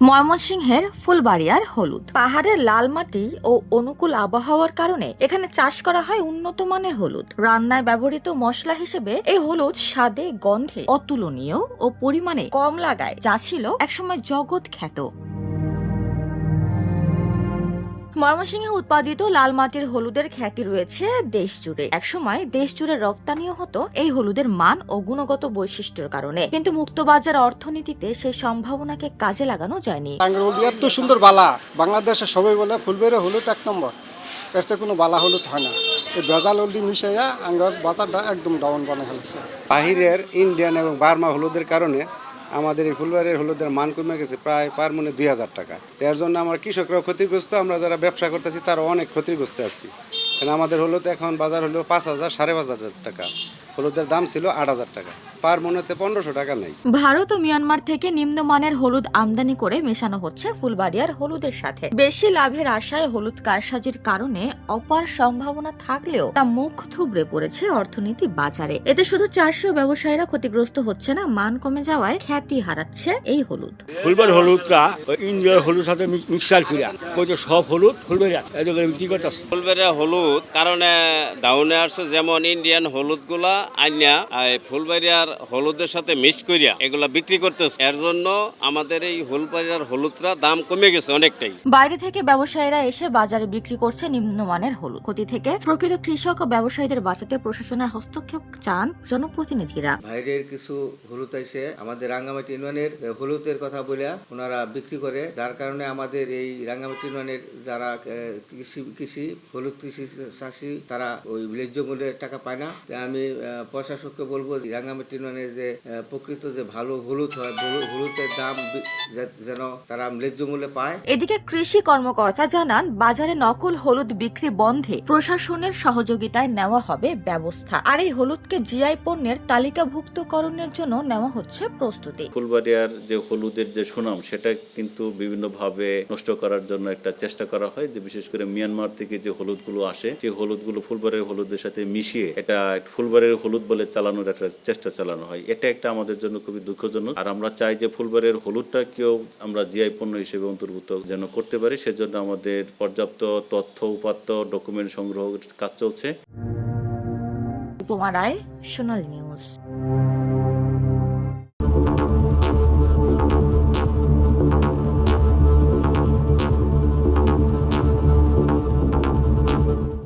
ময়মনসিংহের ফুলবাড়িয়ার হলুদ। পাহাড়ের লাল মাটি ও অনুকূল আবহাওয়ার কারণে এখানে চাষ করা হয় উন্নত মানের হলুদ। রান্নায় ব্যবহৃত মশলা হিসেবে এই হলুদ স্বাদে, গন্ধে অতুলনীয় ও পরিমাণে কম লাগায়, যা ছিল একসময় জগৎ খ্যাত। ময়মনসিংহে উৎপাদিত লাল মাটির হলুদের খ্যাতি রয়েছে দেশ জুড়ে। একসময় দেশ জুড়ে রপ্তানিও হতো এই হলুদের মান ও গুণগত বৈশিষ্ট্যের কারণে, কিন্তু মুক্তবাজার অর্থনীতিতে সেই সম্ভাবনাকে কাজে লাগানো যায়নি। এত সুন্দর বালা বাংলাদেশে সবাই বলে ফুলবাড়ি হলুদ এক নম্বর, এর চেয়ে কোনো বালা হলুদ হয় না। এই ভেজাল হলদি মিশাইয়া আঙ্গার বাজারটা একদম ডাউন বানিয়ে ফেলেছে। বাহিরের ইন্ডিয়ান এবং বার্মা হলুদের কারণে আমাদের এই ফুলবাড়ির হলুদের মান কমে গেছে প্রায় পার মনে ২,০০০ টাকা। এর জন্য আমার কৃষকরাও ক্ষতিগ্রস্ত, আমরা যারা ব্যবসা করতেছি তারাও অনেক ক্ষতিগ্রস্ত আছি। কারণ আমাদের হলুদ এখন বাজার হলো ৫,০০০, ৫,৫০০ টাকা। হলুদের দাম ছিল ৮,০০০ টাকা, পার মনেতে ১৫০০ টাকা নেই। ভারত ও মিয়ানমার থেকে নিম্নমানের হলুদ আমদানি করে মেশানো হচ্ছে ফুলবাড়িয়ার হলুদের সাথে। বেশি লাভের আশায় হলুদ কারসাজির কারণে অপার সম্ভাবনা থাকলেও তা মুখ থুবড়ে পড়েছে অর্থনীতি বাজারে। এতে শুধু চাষি ও ব্যবসায়ীরা ক্ষতিগ্রস্ত হচ্ছে না, মান কমে যাওয়ায় খ্যাতি হারাচ্ছে এই হলুদ। ফুলবাড়ি হলুদটা ইন্ডিয়ার হলুদ সাথে মিক্সার করিয়া কইতো সব হলুদ ফুলবাড়িয়া এদের বিক্রি করতেছে। ফুলবাড়িয়া হলুদ কারণে ডাউনে আসছে, যেমন ইন্ডিয়ান হলুদ গুলা আইনা ফুলবাড়িয়ার হলুদের সাথে মিক্সড করিয়া এগুলা বিক্রি করতেছে। এর জন্য আমাদের এই ফুলবাড়িয়ার হলুদটা দাম কমে গেছে অনেকটাই। বাইরে থেকে ব্যবসায়ীরা এসে বাজারে বিক্রি করছে নিম্নমানের হলুদ। ক্ষতি থেকে প্রকৃত কৃষক ও ব্যবসায়ীদের বাঁচাতে প্রশাসনের হস্তক্ষেপ চান জনপ্রতিনিধিরা। বাইরের কিছু হলুদ এসে আমাদের রাঙ্গামাটি ইউনিয়নের হলুদের কথা বলে ওনারা বিক্রি করে, যার কারণে আমাদের এই রাঙ্গামাটি ইউনিয়নের যারা কৃষি হলুদ কৃষি চাষি তারা ওই ন্যায্য মূল্যের টাকা পায় না। আমি প্রশাসককে বলবো রাঙ্গামাটি ইউনিয়নের যে প্রকৃত যে ভালো হলুদ হয়, হলুদের দাম যেন তারা ন্যায্য মূল্যে পায়। এদিকে কৃষি কর্মকর্তা জানান, বাজারে নকল হলুদ বিক্রি বন্ধে প্রশাসনের সহযোগিতায় নেওয়া হবে ব্যবস্থা। আর এই হলুদকে জিআই পণ্যের তালিকাভুক্তকরণের জন্য নেওয়া হচ্ছে প্রস্তুতি। ফুলবাড়িয়ার যে হলুদের যে সুনাম, সেটা কিন্তু বিভিন্নভাবে নষ্ট করার জন্য একটা চেষ্টা করা হয়। যে বিশেষ করে মিয়ানমার থেকে যে হলুদগুলো আসে, সেই হলুদগুলো ফুলবাড়ির হলুদের সাথে মিশিয়ে এটা ফুলবাড়ির হলুদ বলে চালানোর একটা চেষ্টা চালানো হয়। এটা একটা আমাদের জন্য খুবই দুঃখজনক। আর আমরা চাই যে ফুলবাড়ির হলুদটাকেও আমরা জিআই পণ্য হিসেবে অন্তর্ভুক্ত যেন করতে পারি। সেজন্য আমাদের পর্যাপ্ত তথ্য উপাত্ত ডকুমেন্ট সংগ্রহ কাজ চলছে। উপমা রায়, সোনালী নিউজ।